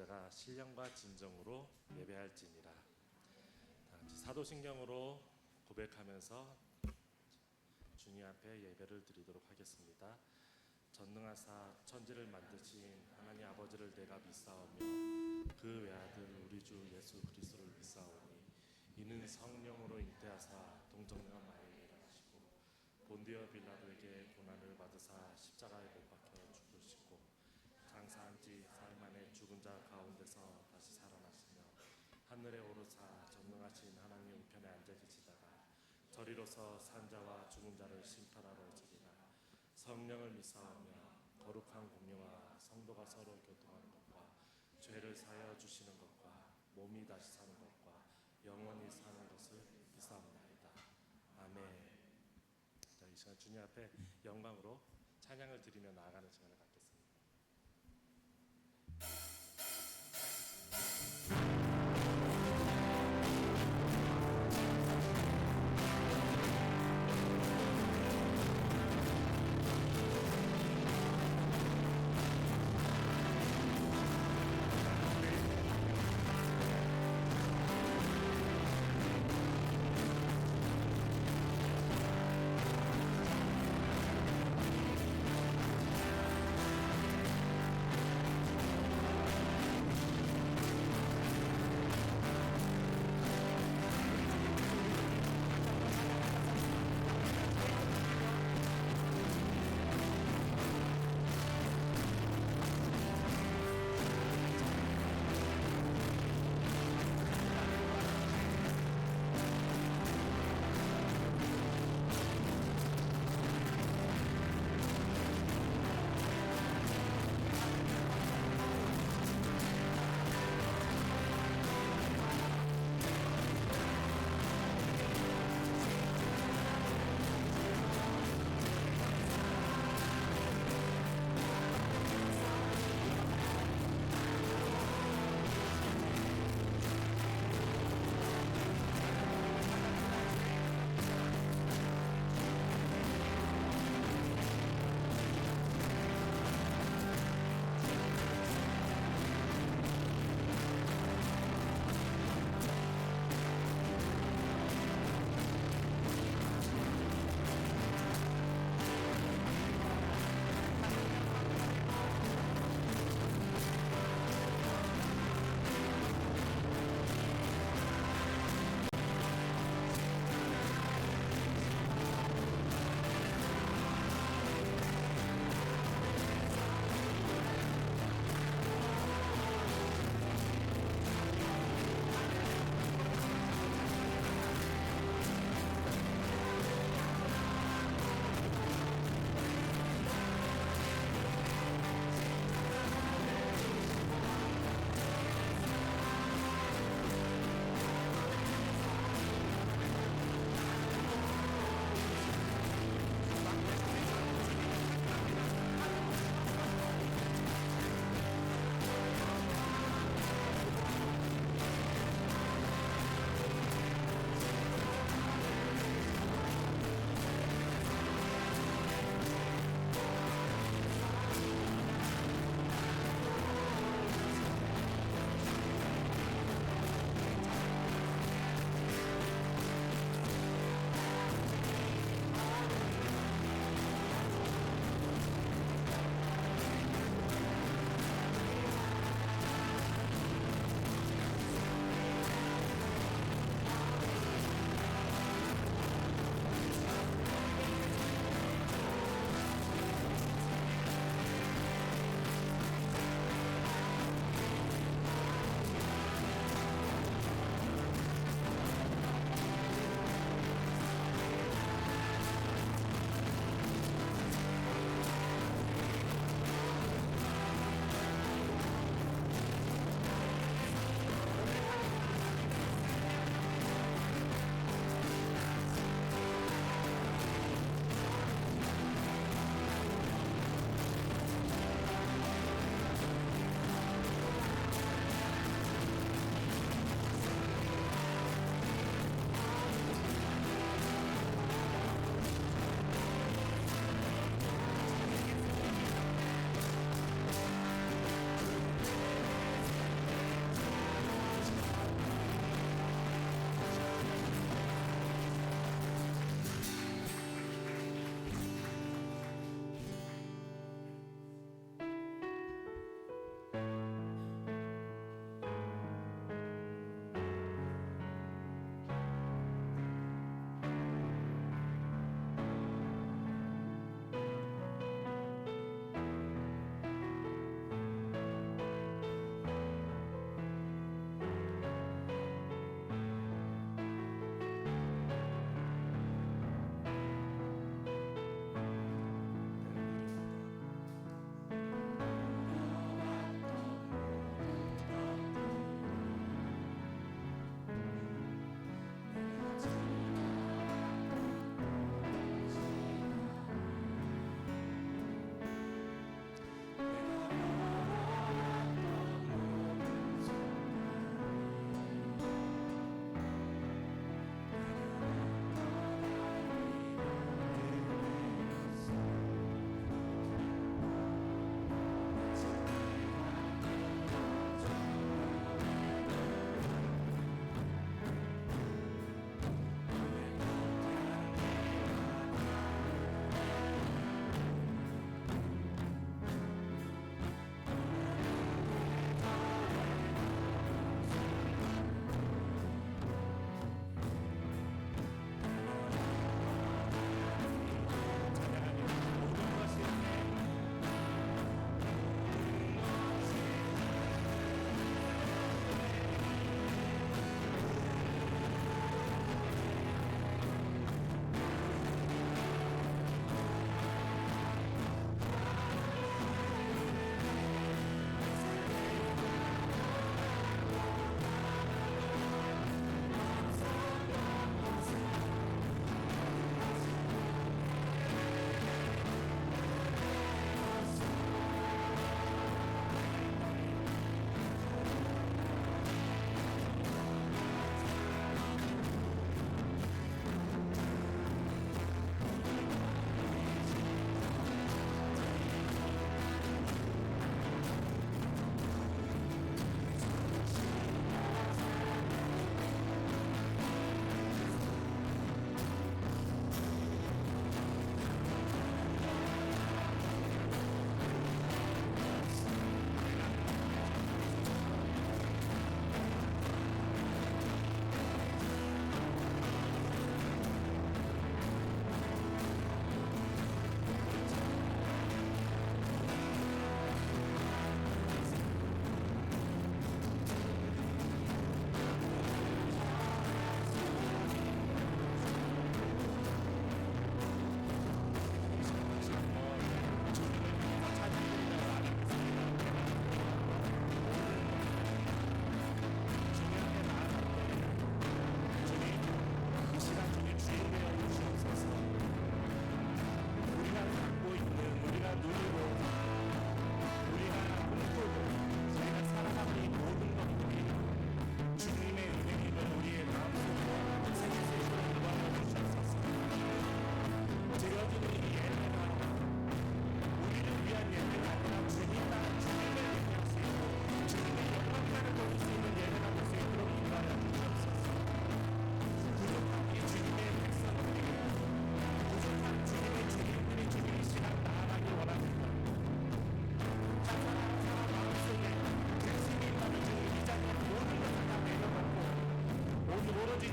자가 신령과 진정으로 예배할지니라. 다 같이 사도신경으로 고백하면서 주님 앞에 예배를 드리도록 하겠습니다. 전능하사 천지를 만드신 하나님 아버지를 내가 믿사오며 그 외아들 우리 주 예수 그리스도를 믿사오니 이는 성령으로 잉태하사 동정녀 마리아를 하시고 본디오 빌라도에게 고난을 받으사 십자가에 못 박혀 죽으시고 장사한 지 사흘 만에 죽은 자 가운데서 다시 살아나시며 하늘에 오르사 전능하신 하나님 우편에 앉아 계시다가 저리로서 산자와 죽은 자를 심판하러 오시리라. 성령을 믿사오며 거룩한 공예와 성도가 서로 교통하는 것과 죄를 사하여 주시는 것과 몸이 다시 사는 것과 영원히 사는 것을 믿사옵나이다. 아멘. 자, 이 시간 주님 앞에 영광으로 찬양을 드리며 나아가는 시간을 갖겠습니다.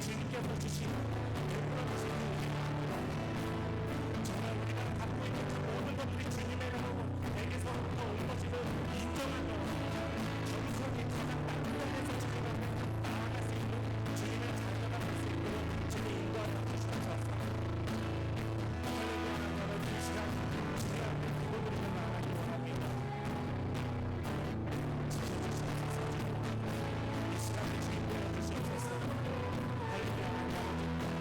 주님께서 주신 베풀어 주신 정말 우리가 갖고 있는 그 모든 것들이 주님에게서부터 온 것임을 인정하며 정성이 가장 나쁜 데서 주님 앞에 나아갈 수 있는 주님의 자녀가 될 수 있도록 주님 인도하여 주시옵소서. 할렐루야. 여러분 이 시간 주님 앞에 기도드리며 나아가기 원합니다. 지켜주시옵소서. 이 시간에 주님 되어 주시옵소서. 할렐루야. 아버지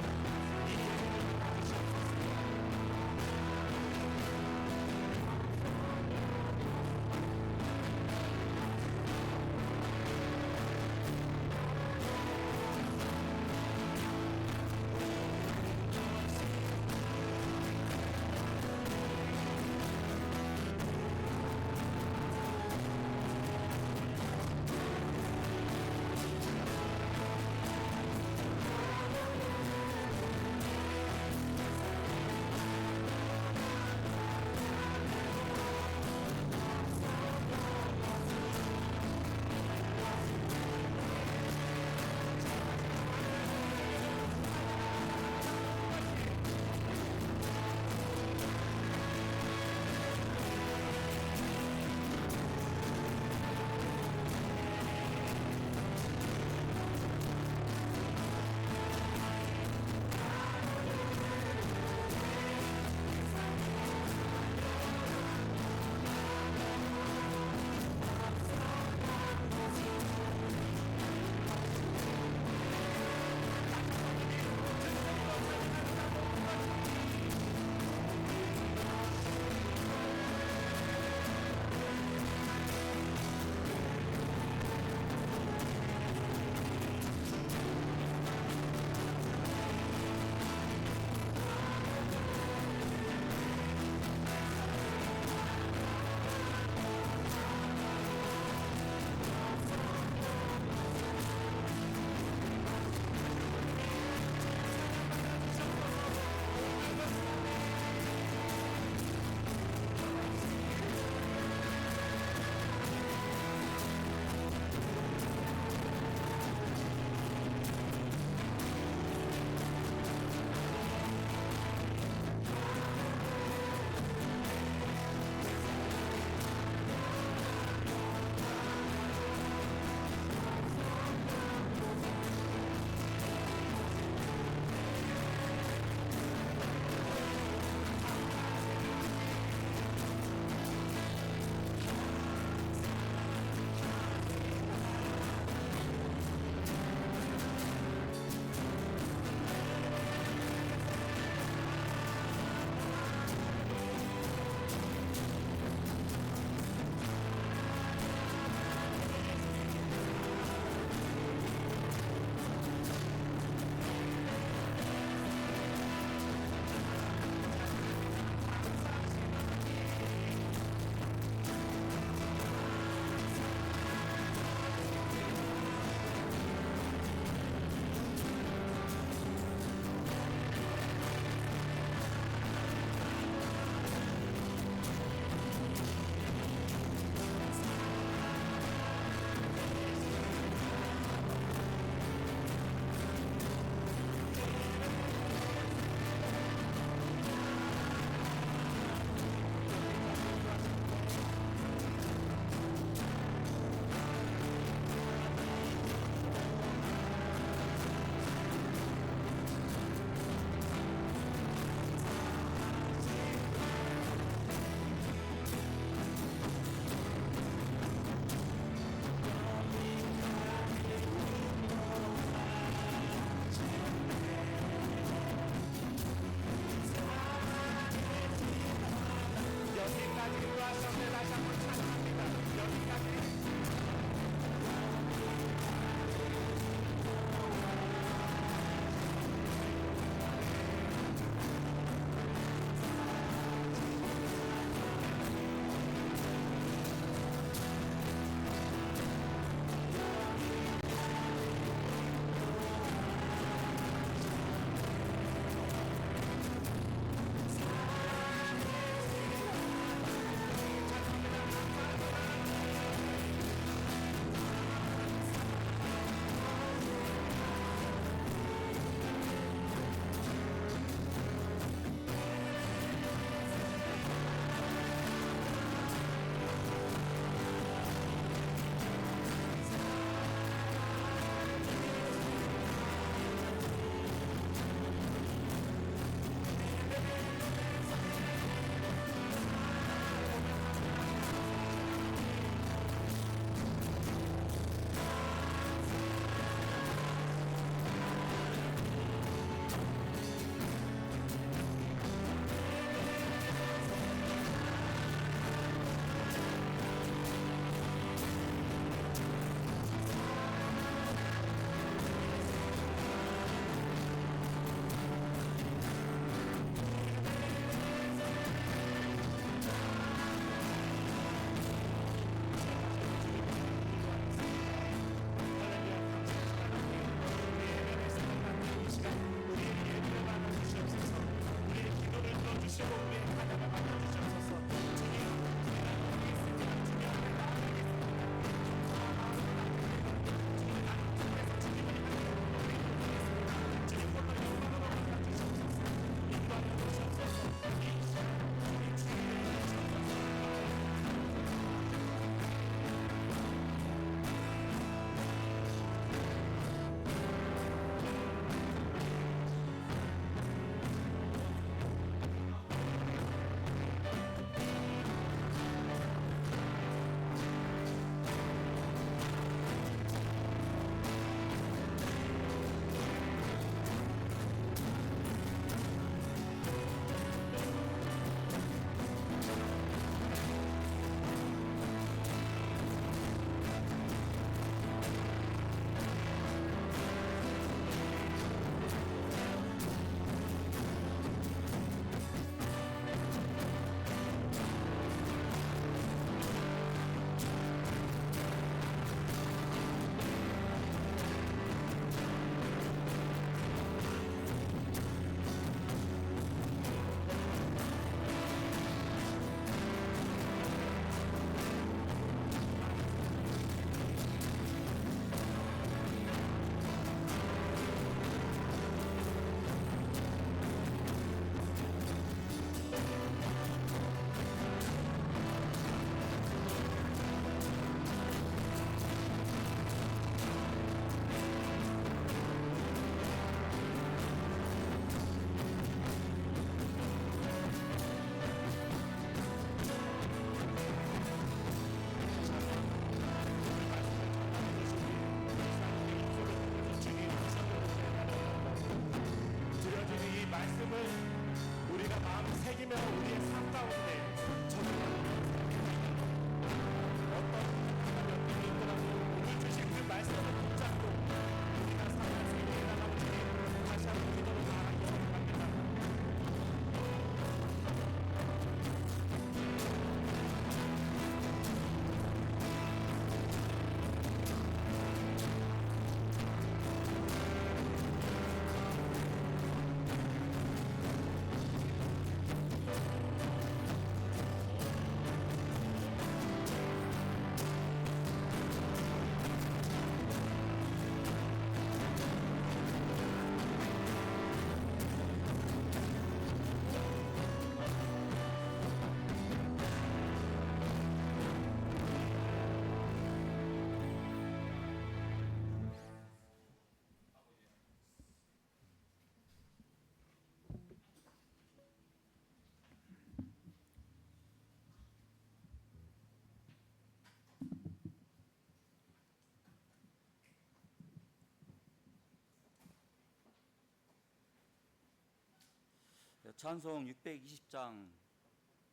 찬송 620장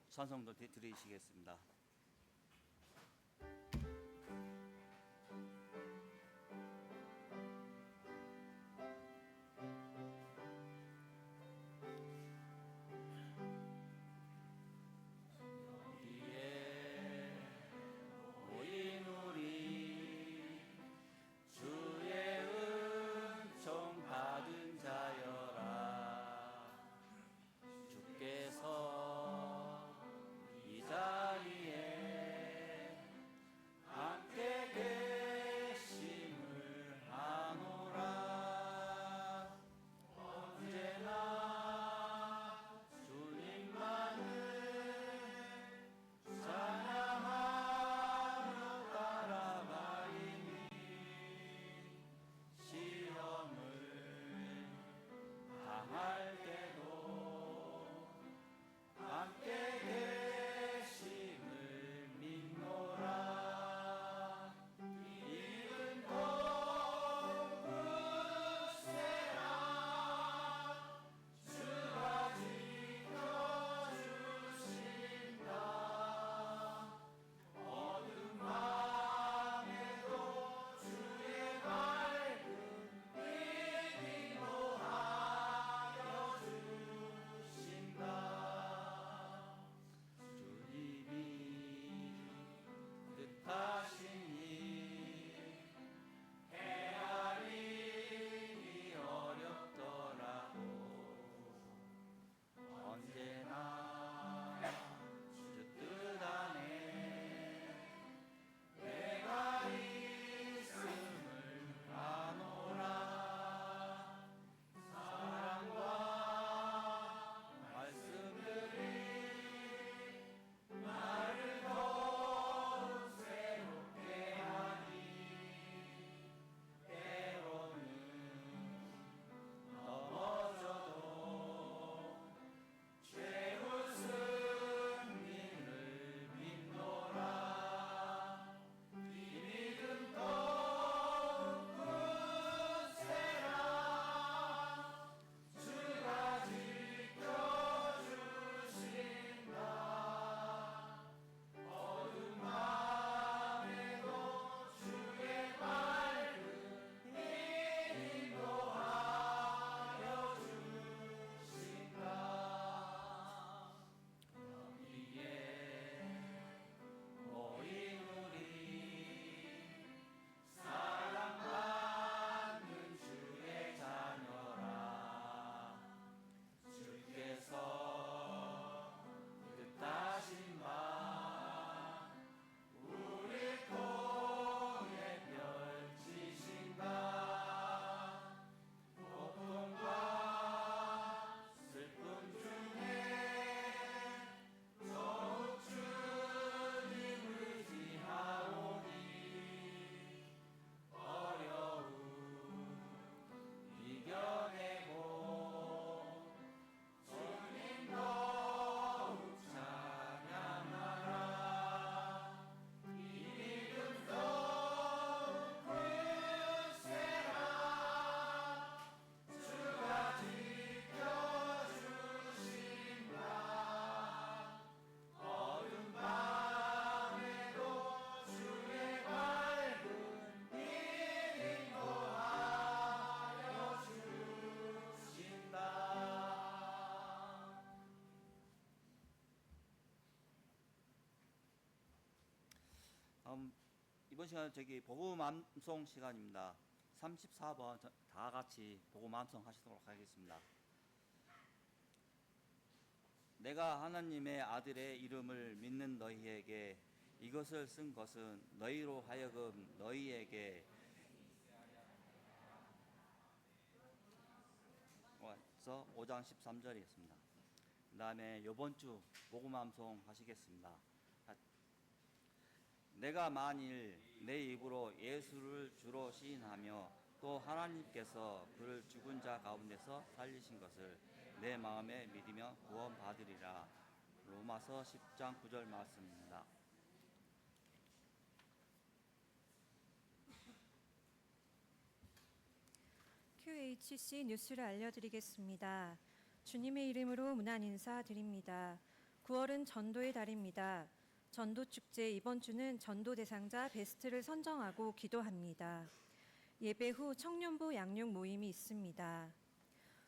찬송도 드리시겠습니다. 이번 시간은 복음 암송 시간입니다. 34번 다 같이 복음 암송 하시도록 하겠습니다. 내가 하나님의 아들의 이름을 믿는 너희에게 이것을 쓴 것은 너희로 하여금 너희에게 5장 13절이었습니다. 그 다음에 이번 주 복음 암송 하시겠습니다. 내가 만일 내 입으로 예수를 주로 시인하며 또 하나님께서 그를 죽은 자 가운데서 살리신 것을 내 마음에 믿으며 구원받으리라. 로마서 10장 9절 말씀입니다. QHC 뉴스를 알려드리겠습니다. 주님의 이름으로 문안 인사드립니다. 9월은 전도의 달입니다. 전도 축제 이번 주는 전도 대상자 베스트를 선정하고 기도합니다. 예배 후 청년부 양육 모임이 있습니다.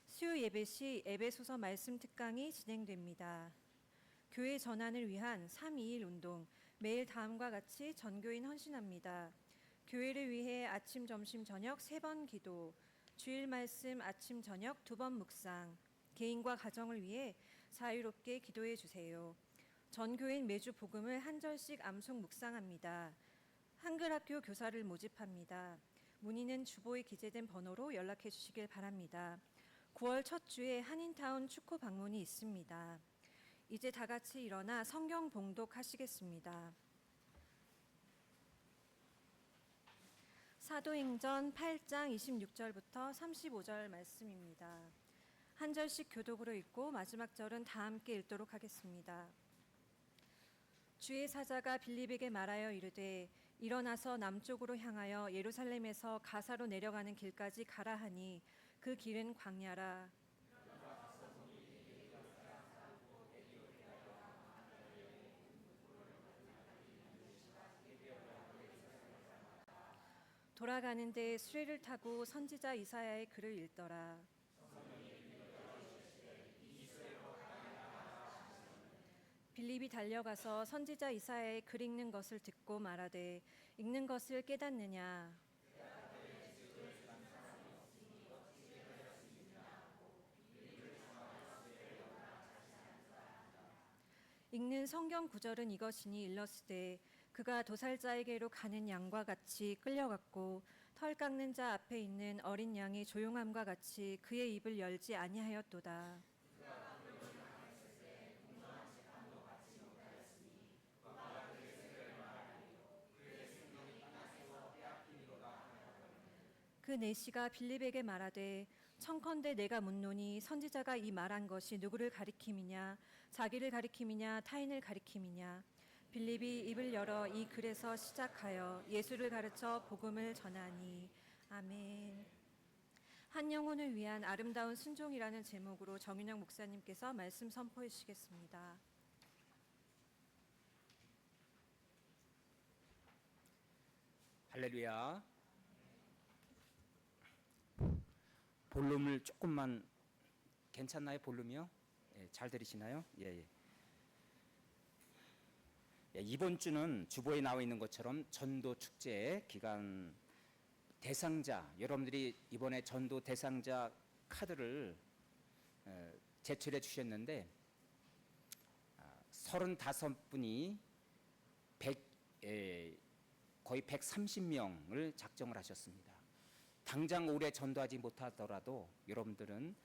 수요 예배 시 에베소서 말씀 특강이 진행됩니다. 교회 전환을 위한 321 운동, 매일 다음과 같이 전교인 헌신합니다. 교회를 위해 아침, 점심, 저녁 3번 기도, 주일 말씀 아침, 저녁 2번 묵상, 개인과 가정을 위해 자유롭게 기도해 주세요. 전교인 매주 복음을 한 절씩 암송 묵상합니다. 한글학교 교사를 모집합니다. 문의는 주보에 기재된 번호로 연락해 주시길 바랍니다. 9월 첫 주에 한인타운 축구 방문이 있습니다. 이제 다 같이 일어나 성경 봉독하시겠습니다. 사도행전 8장 26절부터 35절 말씀입니다. 한 절씩 교독으로 읽고 마지막 절은 다 함께 읽도록 하겠습니다. 주의 사자가 빌립에게 말하여 이르되 일어나서 남쪽으로 향하여 예루살렘에서 가사로 내려가는 길까지 가라 하니 그 길은 광야라. 돌아가는데 수레를 타고 선지자 이사야의 글을 읽더라. 빌립이 달려가서 선지자 이사야의 글 읽는 것을 듣고 말하되 읽는 것을 깨닫느냐. 읽는 성경 구절은 이것이니 일러스되 그가 도살자에게로 가는 양과 같이 끌려갔고 털 깎는 자 앞에 있는 어린 양이 조용함과 같이 그의 입을 열지 아니하였도다. 그 내시가 빌립에게 말하되 청컨대 내가 묻노니 선지자가 이 말한 것이 누구를 가리킴이냐 자기를 가리킴이냐 타인을 가리킴이냐. 빌립이 입을 열어 이 글에서 시작하여 예수를 가르쳐 복음을 전하니. 아멘. 한 영혼을 위한 아름다운 순종이라는 제목으로 정윤영 목사님께서 말씀 선포해 주시겠습니다. 할렐루야. 볼륨을 조금만 괜찮나요? 볼륨이요? 예, 잘 들으시나요? 예. 예, 이번 주는 주보에 나와 있는 것처럼 전도 축제 기간 대상자, 여러분들이 이번에 전도 대상자 카드를 제출해 주셨는데 35분이 거의 130명을 작정을 하셨습니다. 당장 올해 전도하지 못하더라도 여러분들은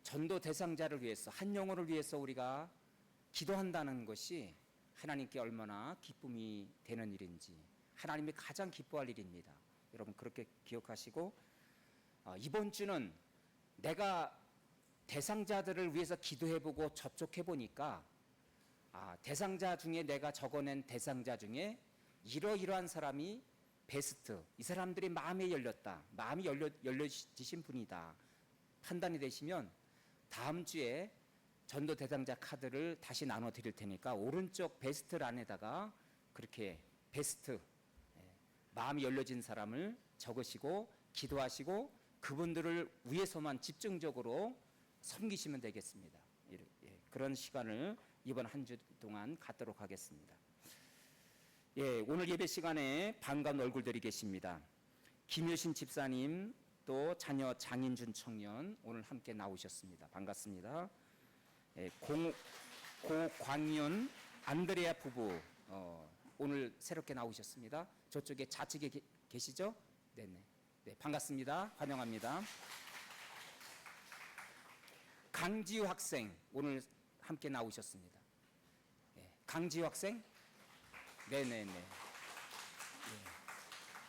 전도 대상자를 위해서 한 영혼을 위해서 우리가 기도한다는 것이 하나님께 얼마나 기쁨이 되는 일인지 하나님이 가장 기뻐할 일입니다. 여러분 그렇게 기억하시고 이번 주는 내가 대상자들을 위해서 기도해보고 접촉해보니까 대상자 중에 내가 적어낸 대상자 중에 이러이러한 사람이 베스트, 이 사람들이 마음이 열렸다, 마음이 열려지신 분이다 판단이 되시면 다음 주에 전도 대상자 카드를 다시 나눠 드릴 테니까 오른쪽 베스트 란에다가 그렇게 베스트, 마음이 열려진 사람을 적으시고 기도하시고 그분들을 위해서만 집중적으로 섬기시면 되겠습니다. 그런 시간을 이번 한 주 동안 갖도록 하겠습니다. 오늘 예배 시간에 반가운 얼굴들이 계십니다. 김효신 집사님 또 자녀 장인준 청년 오늘 함께 나오셨습니다. 반갑습니다. 고광윤 안드레아 부부 오늘 새롭게 나오셨습니다. 저쪽에 좌측에 계시죠? 네네. 네, 반갑습니다. 환영합니다. 강지우 학생 오늘 함께 나오셨습니다. 강지우 학생? 네네네.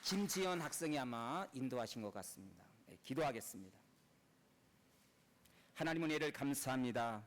김지연 학생이 아마 인도하신 것 같습니다. 기도하겠습니다. 하나님 은혜를 감사합니다.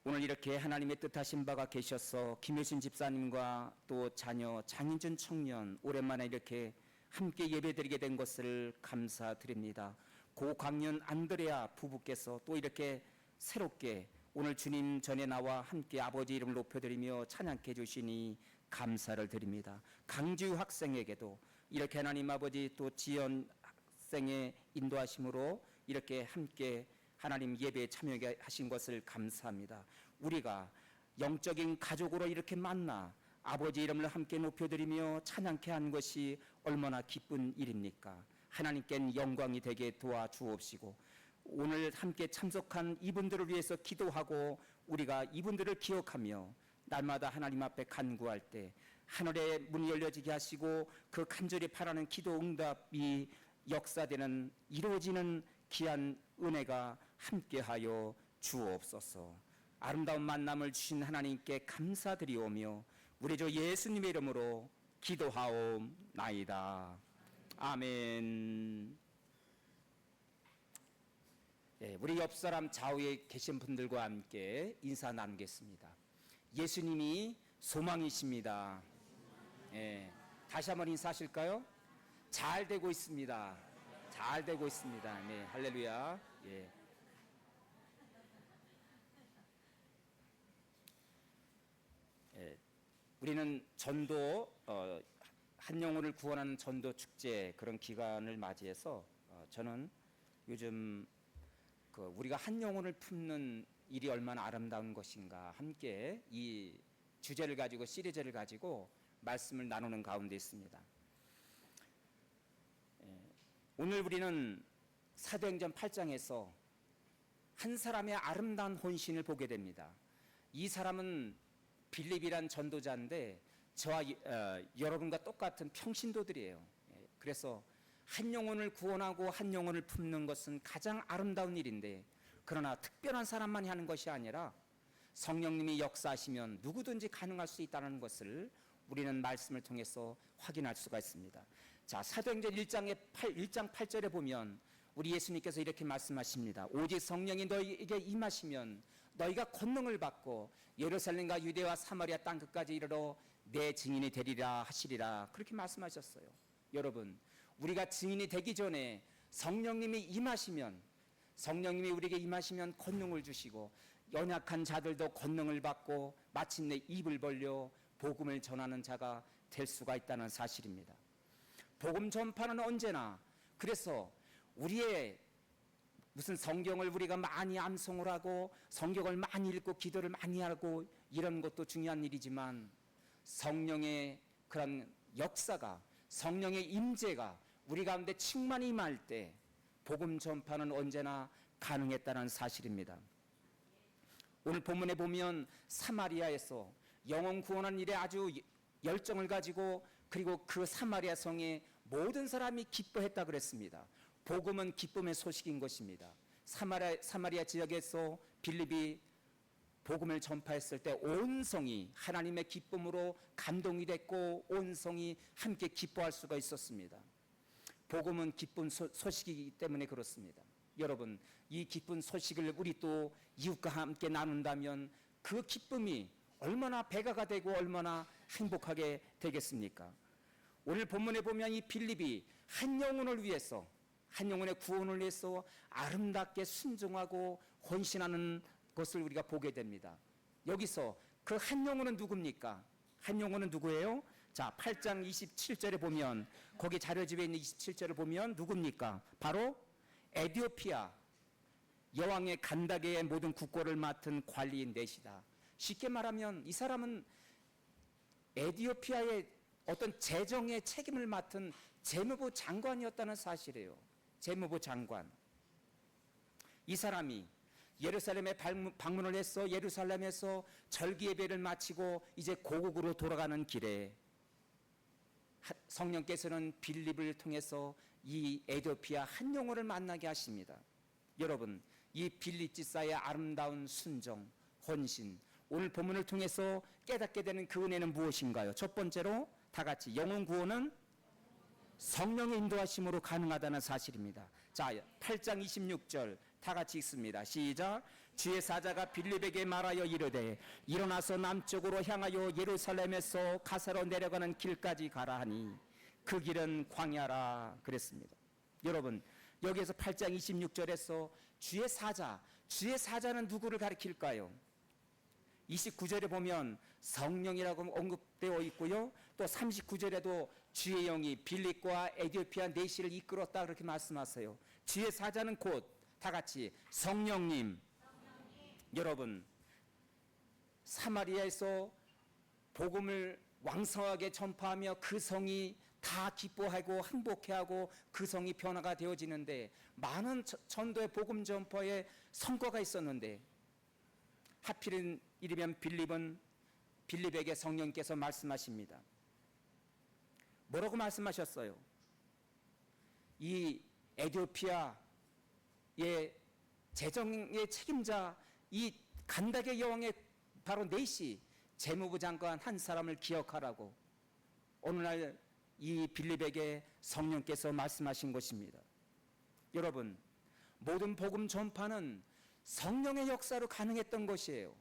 오늘 이렇게 하나님의 뜻하신 바가 계셔서 김효신 집사님과 또 자녀 장인준 청년 오랜만에 이렇게 함께 예배드리게 된 것을 감사드립니다. 고광년 안드레아 부부께서 또 이렇게 새롭게 오늘 주님 전에 나와 함께 아버지 이름을 높여드리며 찬양해 주시니 감사를 드립니다. 강지우 학생에게도 이렇게 하나님 아버지 또 지연 학생의 인도하심으로 이렇게 함께 하나님 예배에 참여하신 것을 감사합니다. 우리가 영적인 가족으로 이렇게 만나 아버지 이름을 함께 높여드리며 찬양케 한 것이 얼마나 기쁜 일입니까? 하나님께 영광이 되게 도와주옵시고 오늘 함께 참석한 이분들을 위해서 기도하고 우리가 이분들을 기억하며 날마다 하나님 앞에 간구할 때 하늘의 문이 열려지게 하시고 그 간절히 바라는 기도 응답이 역사되는 이루어지는 귀한 은혜가 함께하여 주옵소서. 아름다운 만남을 주신 하나님께 감사드리오며 우리 주 예수님의 이름으로 기도하옵나이다. 아멘. 네, 우리 옆 사람 좌우에 계신 분들과 함께 인사 나누겠습니다. 예수님이 소망이십니다. 네, 다시 한번 인사하실까요? 잘 되고 있습니다. 잘 되고 있습니다. 네, 할렐루야. 예. 우리는 전도 한 영혼을 구원하는 전도 축제 그런 기간을 맞이해서 저는 요즘 우리가 한 영혼을 품는 일이 얼마나 아름다운 것인가 함께 이 주제를 가지고 시리즈를 가지고 말씀을 나누는 가운데 있습니다. 오늘 우리는 사도행전 8장에서 한 사람의 아름다운 혼신을 보게 됩니다. 이 사람은 빌립이란 전도자인데 저와 여러분과 똑같은 평신도들이에요. 그래서 한 영혼을 구원하고 한 영혼을 품는 것은 가장 아름다운 일인데 그러나 특별한 사람만이 하는 것이 아니라 성령님이 역사하시면 누구든지 가능할 수 있다는 것을 우리는 말씀을 통해서 확인할 수가 있습니다. 자, 사도행전 1장 8절에 보면 우리 예수님께서 이렇게 말씀하십니다. 오직 성령이 너희에게 임하시면 너희가 권능을 받고 예루살렘과 유대와 사마리아 땅 끝까지 이르러 내 증인이 되리라 하시리라. 그렇게 말씀하셨어요. 여러분, 우리가 증인이 되기 전에 성령님이 임하시면 성령님이 우리에게 임하시면 권능을 주시고 연약한 자들도 권능을 받고 마침내 입을 벌려 복음을 전하는 자가 될 수가 있다는 사실입니다. 복음 전파는 언제나 그래서 우리의 무슨 성경을 우리가 많이 암송을 하고 성경을 많이 읽고 기도를 많이 하고 이런 것도 중요한 일이지만 성령의 그런 역사가 성령의 임재가 우리 가운데 충만히 임할 때 복음 전파는 언제나 가능했다는 사실입니다. 오늘 본문에 보면 사마리아에서 영혼 구원하는 일에 아주 열정을 가지고 그리고 그 사마리아 성에 모든 사람이 기뻐했다 그랬습니다. 복음은 기쁨의 소식인 것입니다. 사마리아 지역에서 빌립이 복음을 전파했을 때 온 성이 하나님의 기쁨으로 감동이 됐고 온 성이 함께 기뻐할 수가 있었습니다. 복음은 기쁜 소식이기 때문에 그렇습니다. 여러분, 이 기쁜 소식을 우리 또 이웃과 함께 나눈다면 그 기쁨이 얼마나 배가가 되고 얼마나 행복하게 되겠습니까? 오늘 본문에 보면 이 빌립이 한 영혼을 위해서 한 영혼의 구원을 위해서 아름답게 순종하고 헌신하는 것을 우리가 보게 됩니다. 여기서 그 한 영혼은 누굽니까? 한 영혼은 누구예요? 자, 8장 27절에 보면 거기 자료집에 있는 27절을 보면 누굽니까? 바로 에디오피아 여왕의 간다게의 모든 국고를 맡은 관리인 넷이다. 쉽게 말하면 이 사람은 에디오피아의 어떤 재정의 책임을 맡은 재무부 장관이었다는 사실이에요. 재무부 장관. 이 사람이 예루살렘에 방문을 해서 예루살렘에서 절기 예배를 마치고 이제 고국으로 돌아가는 길에 성령께서는 빌립을 통해서 이 에디오피아 한 영혼을 만나게 하십니다. 여러분, 이 빌립 집사의 아름다운 순종, 헌신, 오늘 본문을 통해서 깨닫게 되는 그 은혜는 무엇인가요? 첫 번째로 다 같이 영혼 구원은 성령의 인도하심으로 가능하다는 사실입니다. 자, 8장 26절 다 같이 읽습니다. 시작. 주의 사자가 빌립에게 말하여 이르되 일어나서 남쪽으로 향하여 예루살렘에서 가사로 내려가는 길까지 가라 하니 그 길은 광야라 그랬습니다. 여러분, 여기에서 8장 26절에서 주의 사자는 누구를 가리킬까요? 29절에 보면 성령이라고 언급되어 있고요. 또 39절에도 주의 영이 빌립과 에디오피아 내시를 이끌었다 그렇게 말씀하세요. 주의 사자는 곧 다 같이 성령님. 여러분, 사마리아에서 복음을 왕성하게 전파하며 그 성이 다 기뻐하고 행복해하고 그 성이 변화가 되어지는데 많은 전도의 복음 전파에 성과가 있었는데 하필은 이르면 빌립에게 성령께서 말씀하십니다. 뭐라고 말씀하셨어요? 이 에디오피아의 재정의 책임자 이 간닥의 여왕의 바로 네시 재무부 장관 한 사람을 기억하라고 오늘날 이 빌립에게 성령께서 말씀하신 것입니다. 여러분, 모든 복음 전파는 성령의 역사로 가능했던 것이에요.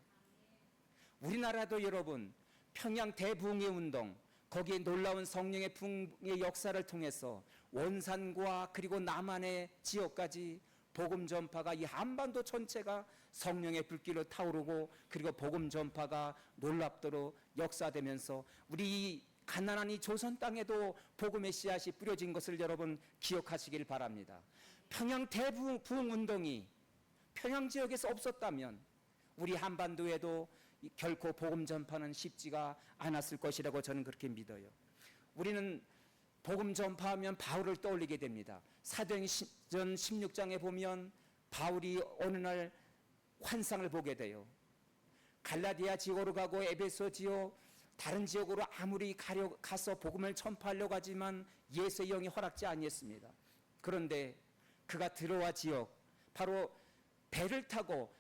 우리나라도 여러분 평양 대부흥의 운동, 거기에 놀라운 성령의 부흥의 역사를 통해서 원산과 그리고 남한의 지역까지 복음 전파가 이 한반도 전체가 성령의 불길로 타오르고 그리고 복음 전파가 놀랍도록 역사되면서 우리 가난한 이 조선 땅에도 복음의 씨앗이 뿌려진 것을 여러분 기억하시길 바랍니다. 평양 대부흥 운동이 평양 지역에서 없었다면 우리 한반도에도 결코 복음 전파는 쉽지가 않았을 것이라고 저는 그렇게 믿어요. 우리는 복음 전파하면 바울을 떠올리게 됩니다. 사도행전 16장에 보면 바울이 어느 날 환상을 보게 돼요. 갈라디아 지역으로 가고 에베소 지역 다른 지역으로 아무리 가서 복음을 전파하려고 하지만 예수의 영이 허락지 아니했습니다. 그런데 그가 드로아 지역 바로 배를 타고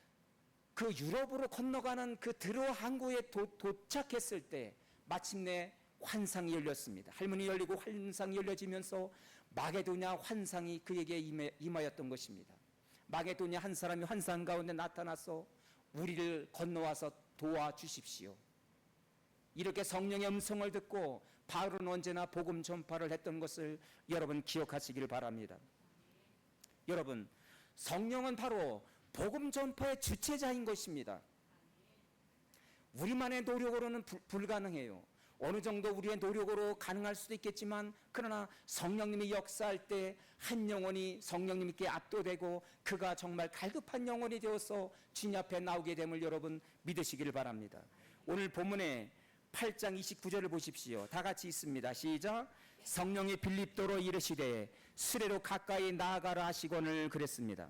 그 유럽으로 건너가는 그 드로아 항구에 도착했을 때 마침내 환상이 열렸습니다. 할문이 열리고 환상이 열려지면서 마게도냐 환상이 그에게 임하였던 것입니다. 마게도냐 한 사람이 환상 가운데 나타나서 우리를 건너와서 도와주십시오. 이렇게 성령의 음성을 듣고 바울은 언제나 복음 전파를 했던 것을 여러분 기억하시길 바랍니다. 여러분, 성령은 바로 복음 전파의 주체자인 것입니다. 우리만의 노력으로는 불가능해요. 어느 정도 우리의 노력으로 가능할 수도 있겠지만 그러나 성령님이 역사할 때 한 영혼이 성령님께 압도되고 그가 정말 갈급한 영혼이 되어서 주님 앞에 나오게 됨을 여러분 믿으시길 바랍니다. 오늘 본문에 8장 29절을 보십시오. 다 같이 있습니다. 시작. 성령이 빌립도로 이르시되 수레로 가까이 나아가라 하시거늘 그랬습니다.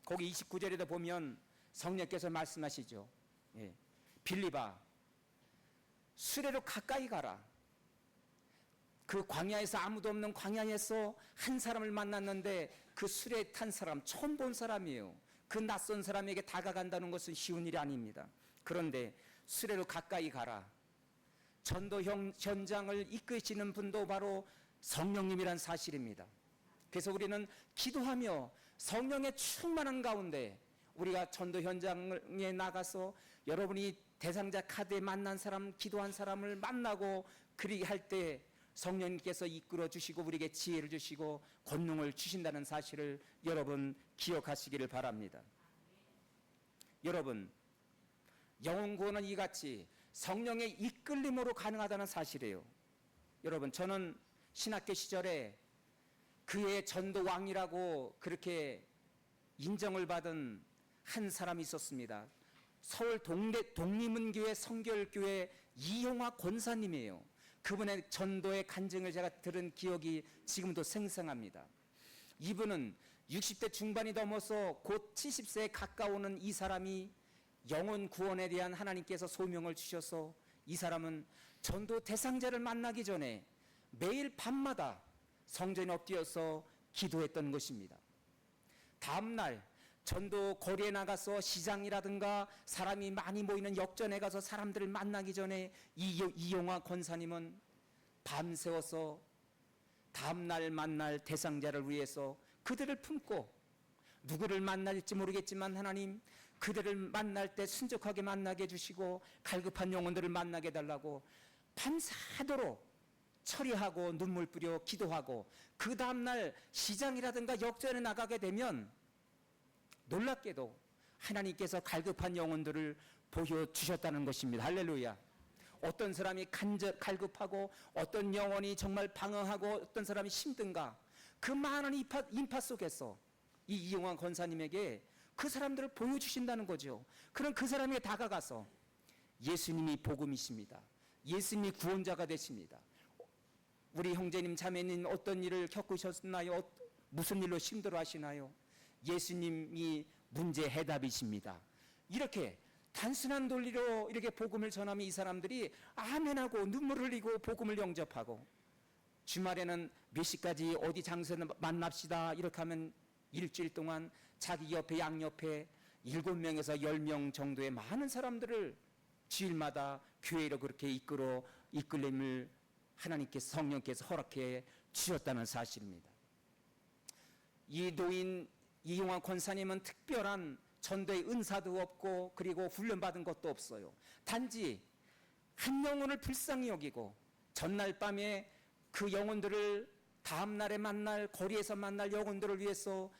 거기 29절에도 보면 성령께서 말씀하시죠. 예. 빌립아, 수레로 가까이 가라. 그 광야에서 아무도 없는 광야에서 한 사람을 만났는데 그 수레에 탄 사람 처음 본 사람이에요. 그 낯선 사람에게 다가간다는 것은 쉬운 일이 아닙니다. 그런데 수레로 가까이 가라. 전도 현장을 이끄시는 분도 바로 성령님이란 사실입니다. 그래서 우리는 기도하며 성령의 충만한 가운데 우리가 전도 현장에 나가서 여러분이 대상자 카드에 만난 사람, 기도한 사람을 만나고 그리 할 때 성령님께서 이끌어 주시고 우리에게 지혜를 주시고 권능을 주신다는 사실을 여러분 기억하시기를 바랍니다. 여러분, 영혼 구원은 이같이 성령의 이끌림으로 가능하다는 사실이에요. 여러분, 저는 신학교 시절에 그의 전도왕이라고 그렇게 인정을 받은 한 사람이 있었습니다. 서울 독립문교회 성결교회 이용화 권사님이에요. 그분의 전도의 간증을 제가 들은 기억이 지금도 생생합니다. 이분은 60대 중반이 넘어서 곧 70세에 가까우는 이 사람이 영혼 구원에 대한 하나님께서 소명을 주셔서 이 사람은 전도 대상자를 만나기 전에 매일 밤마다 성전에 엎드려서 기도했던 것입니다. 다음 날 전도 거리에 나가서 시장이라든가 사람이 많이 모이는 역전에 가서 사람들을 만나기 전에 이용화 권사님은 밤새워서 다음날 만날 대상자를 위해서 그들을 품고 누구를 만날지 모르겠지만 하나님 그들을 만날 때 순적하게 만나게 해주시고 갈급한 영혼들을 만나게 해달라고 밤새도록 처리하고 눈물 뿌려 기도하고 그 다음날 시장이라든가 역전에 나가게 되면 놀랍게도 하나님께서 갈급한 영혼들을 보여주셨다는 것입니다. 할렐루야. 어떤 사람이 갈급하고 어떤 영혼이 정말 방황하고 어떤 사람이 힘든가, 그 많은 인파 속에서 이 이용환 권사님에게 그 사람들을 보여주신다는 거죠. 그럼 그 사람에게 다가가서 예수님이 복음이십니다. 예수님이 구원자가 되십니다. 우리 형제님 자매님 어떤 일을 겪으셨나요? 무슨 일로 힘들어 하시나요? 예수님이 문제 해답이십니다. 이렇게 단순한 논리로 이렇게 복음을 전하면 이 사람들이 아멘하고 눈물 흘리고 복음을 영접하고, 주말에는 몇 시까지 어디 장소에서 만납시다 이렇게 하면 일주일 동안 자기 옆에 양옆에 7명에서 10명 정도의 많은 사람들을 주일마다 교회로 그렇게 이끌림을 하나님께서, 성령께서 허락해 주셨다는 사실입니다. 이 노인 이용환 권사님은 특별한 전도의 은사도 없고 그리고 훈련받은 것도 없어요. 단지 한 영혼을 불쌍히 여기고 전날 밤에 그 영혼들을 다음날에 만날, 거리에서 만날 영혼들을 위해서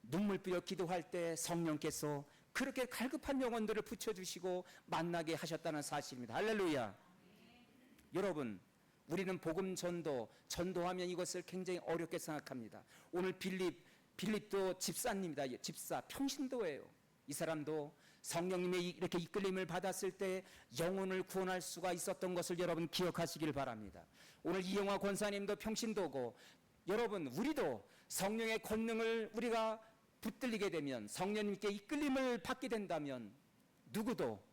눈물 뿌려 기도할 때 성령께서 그렇게 갈급한 영혼들을 붙여주시고 만나게 하셨다는 사실입니다. 할렐루야. 여러분, 우리는 복음 전도하면 이것을 굉장히 어렵게 생각합니다. 오늘 빌립도 집사입니다. 집사, 평신도예요. 이 사람도 성령님의 이렇게 이끌림을 받았을 때 영혼을 구원할 수가 있었던 것을 여러분 기억하시길 바랍니다. 오늘 이영화 권사님도 평신도고, 여러분 우리도 성령의 권능을 우리가 붙들리게 되면, 성령님께 이끌림을 받게 된다면 누구도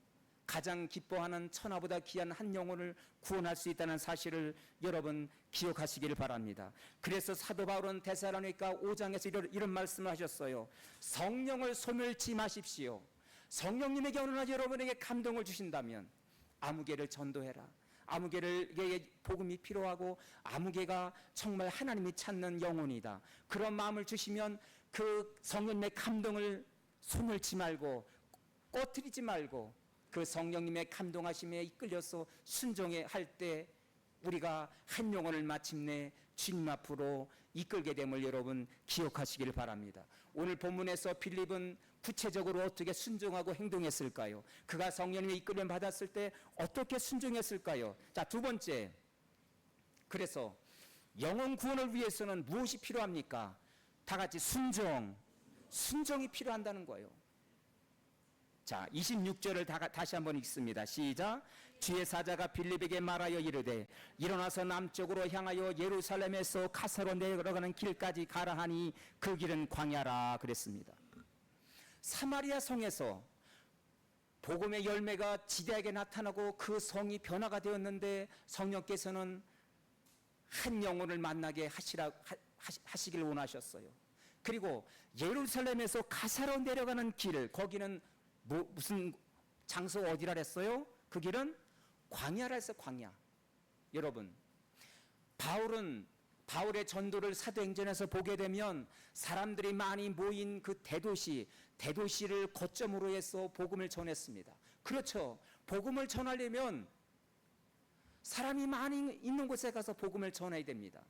가장 기뻐하는 천하보다 귀한 한 영혼을 구원할 수 있다는 사실을 여러분 기억하시길 바랍니다. 그래서 사도 바울은 데살로니가 5장에서 이런 말씀을 하셨어요. 성령을 소멸치 마십시오. 성령님에게 어느 날 여러분에게 감동을 주신다면 아무개를 전도해라. 아무개에게 복음이 필요하고 아무개가 정말 하나님이 찾는 영혼이다. 그런 마음을 주시면 그 성령님의 감동을 소멸치 말고 꺼트리지 말고 그 성령님의 감동하심에 이끌려서 순종해 할 때 우리가 한 영혼을 마침내 주님 앞으로 이끌게 됨을 여러분 기억하시길 바랍니다. 오늘 본문에서 빌립은 구체적으로 어떻게 순종하고 행동했을까요? 그가 성령님의 이끌림 받았을 때 어떻게 순종했을까요? 자, 두 번째, 그래서 영혼 구원을 위해서는 무엇이 필요합니까? 다 같이 순종이 필요한다는 거예요. 자, 26절을 다시 한번 읽습니다. 시작. 주의 사자가 빌립에게 말하여 이르되 일어나서 남쪽으로 향하여 예루살렘에서 가사로 내려가는 길까지 가라 하니 그 길은 광야라 그랬습니다. 사마리아 성에서 복음의 열매가 지대하게 나타나고 그 성이 변화가 되었는데 성령께서는 한 영혼을 만나게 하시길 원하셨어요. 그리고 예루살렘에서 가사로 내려가는 길, 거기는 무슨 장소 어디라 그랬어요? 그 길은 광야라 했어. 광야. 여러분, 바울의 전도를 사도행전에서 보게 되면 사람들이 많이 모인 그 대도시를 거점으로 해서 복음을 전했습니다. 그렇죠. 복음을 전하려면 사람이 많이 있는 곳에 가서 복음을 전해야 됩니다.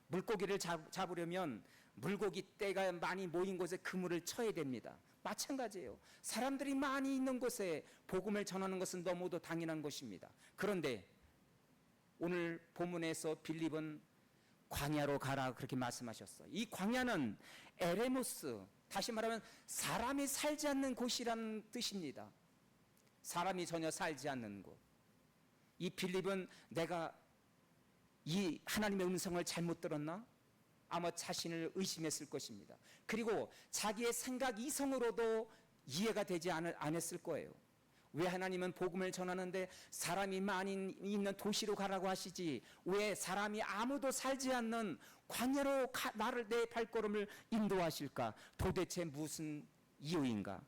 물고기를 잡으려면 물고기 떼가 많이 모인 곳에 그물을 쳐야 됩니다. 마찬가지예요. 사람들이 많이 있는 곳에 복음을 전하는 것은 너무도 당연한 것입니다. 그런데 오늘 본문에서 빌립은 광야로 가라 그렇게 말씀하셨어요. 이 광야는 에레모스, 다시 말하면 사람이 살지 않는 곳이라는 뜻입니다. 사람이 전혀 살지 않는 곳. 이 빌립은 내가 이 하나님의 음성을 잘못 들었나? 아마 자신을 의심했을 것입니다. 그리고 자기의 생각 이성으로도 이해가 되지 않았을 거예요. 왜 하나님은 복음을 전하는데 사람이 많이 있는 도시로 가라고 하시지 왜 사람이 아무도 살지 않는 광야로 나를 내 발걸음을 인도하실까? 도대체 무슨 이유인가?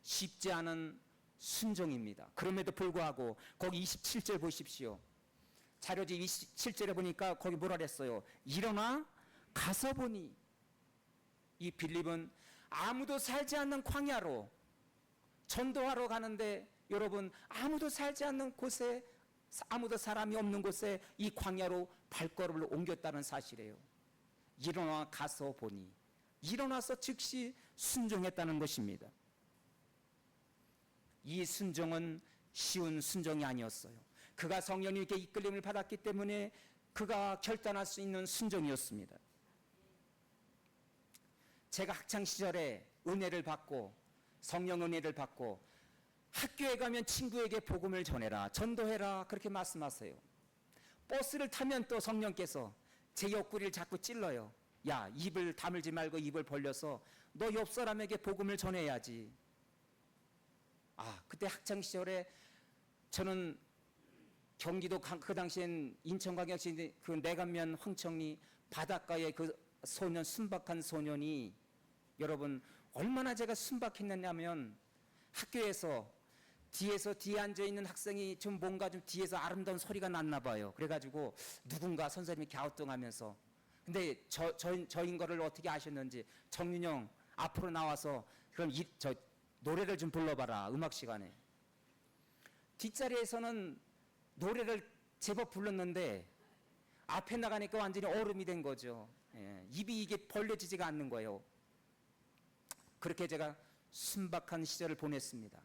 쉽지 않은 순종입니다. 그럼에도 불구하고 거기 27절 보십시오. 자료지 27절에 보니까 거기 뭐라 그랬어요? 일어나 가서 보니. 이 빌립은 아무도 살지 않는 광야로 전도하러 가는데 여러분 아무도 살지 않는 곳에 아무도 사람이 없는 곳에 이 광야로 발걸음을 옮겼다는 사실이에요. 일어나 가서 보니 일어나서 즉시 순종했다는 것입니다. 이 순종은 쉬운 순종이 아니었어요. 그가 성령님께 이끌림을 받았기 때문에 그가 결단할 수 있는 순종이었습니다. 제가 학창 시절에 은혜를 받고 성령 은혜를 받고 학교에 가면 친구에게 복음을 전해라, 전도해라 그렇게 말씀하세요. 버스를 타면 또 성령께서 제 옆구리를 자꾸 찔러요. 야, 입을 다물지 말고 입을 벌려서 너 옆 사람에게 복음을 전해야지. 그때 학창 시절에 저는 경기도 그 당시엔 인천광역시 그 내감면 황청리 바닷가에 그 소년, 순박한 소년이, 여러분 얼마나 제가 순박했느냐면 학교에서 뒤에 앉아 있는 학생이 좀 뭔가 좀 뒤에서 아름다운 소리가 났나 봐요. 그래가지고 누군가 선생님이 갸우뚱하면서, 근데 저인 거를 어떻게 아셨는지, 정윤영 앞으로 나와서 그럼 저 노래를 좀 불러봐라, 음악 시간에. 뒷자리에서는 노래를 제법 불렀는데 앞에 나가니까 완전히 얼음이 된 거죠. 입이 이게 벌려지지가 않는 거예요. 그렇게 제가 순박한 시절을 보냈습니다.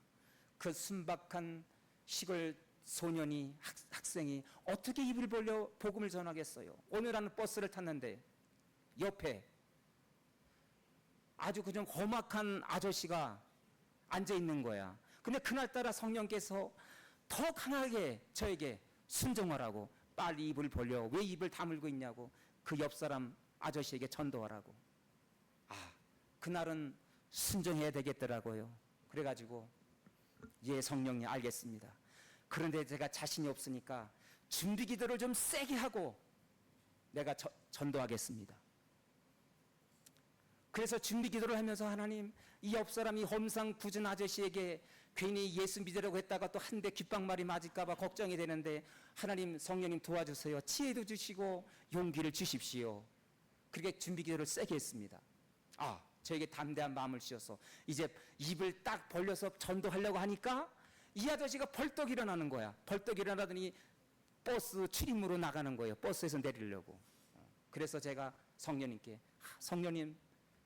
그 순박한 시골 소년이, 학생이 어떻게 입을 벌려 복음을 전하겠어요. 오늘 하는 버스를 탔는데 옆에 아주 그냥 험악한 아저씨가 앉아 있는 거야. 근데 그날따라 성령께서 더 강하게 저에게 순종하라고, 빨리 입을 벌려, 왜 입을 다물고 있냐고, 그 옆 사람 아저씨에게 전도하라고. 그날은 순종해야 되겠더라고요. 그래가지고 예, 성령님 알겠습니다. 그런데 제가 자신이 없으니까 준비 기도를 좀 세게 하고 내가 전도하겠습니다. 그래서 준비 기도를 하면서, 하나님, 이 옆 사람이 험상 굳은 아저씨에게 괜히 예수 믿으려고 했다가 또 한 대 귓방말이 맞을까 봐 걱정이 되는데, 하나님, 성령님 도와주세요. 지혜도 주시고 용기를 주십시오. 그렇게 준비 기도를 세게 했습니다. 저에게 담대한 마음을 주셔서 이제 입을 딱 벌려서 전도하려고 하니까 이 아저씨가 벌떡 일어나는 거야. 벌떡 일어나더니 버스 출입문으로 나가는 거예요. 버스에서 내리려고. 그래서 제가 성령님께, 성령님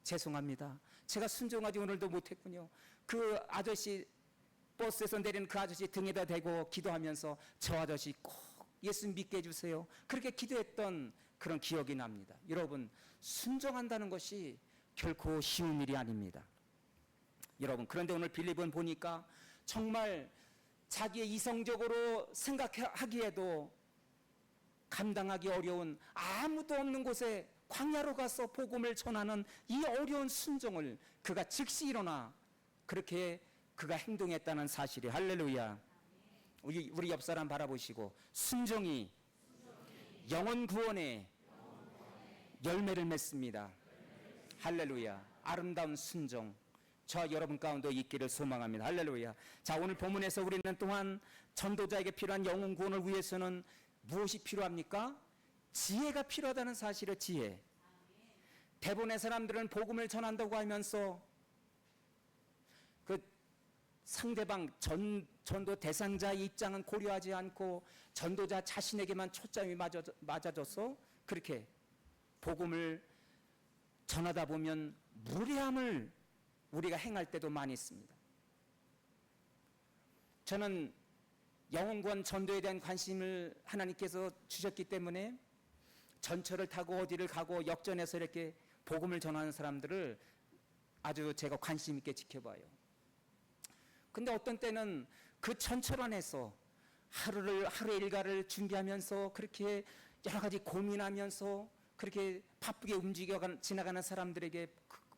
죄송합니다. 제가 순종하지 오늘도 못했군요. 그 아저씨, 버스에서 내리는 그 아저씨 등에다 대고 기도하면서 저 아저씨 꼭 예수 믿게 해주세요. 그렇게 기도했던 그런 기억이 납니다. 여러분, 순종한다는 것이 결코 쉬운 일이 아닙니다. 여러분, 그런데 오늘 빌립은 보니까 정말 자기의 이성적으로 생각하기에도 감당하기 어려운, 아무도 없는 곳에 광야로 가서 복음을 전하는 이 어려운 순종을 그가 즉시 일어나 그렇게 그가 행동했다는 사실이, 할렐루야. 우리 옆 사람 바라보시고, 순종이 영혼 구원의 열매를 맺습니다. 할렐루야. 아름다운 순종, 저 여러분 가운데 있기를 소망합니다. 할렐루야. 자, 오늘 본문에서 우리는 또한 전도자에게 필요한 영혼 구원을 위해서는 무엇이 필요합니까? 지혜가 필요하다는 사실을, 지혜. 대부분의 사람들은 복음을 전한다고 하면서 그 상대방 전도 대상자의 입장은 고려하지 않고 전도자 자신에게만 초점이 맞아져서 그렇게 복음을 전하다 보면 무례함을 우리가 행할 때도 많이 있습니다. 저는 영혼구원 전도에 대한 관심을 하나님께서 주셨기 때문에 전철을 타고 어디를 가고 역전해서 이렇게 복음을 전하는 사람들을 아주 제가 관심 있게 지켜봐요. 근데 어떤 때는 그 전철 안에서 하루의 일과를 준비하면서 그렇게 여러 가지 고민하면서 그렇게 바쁘게 지나가는 사람들에게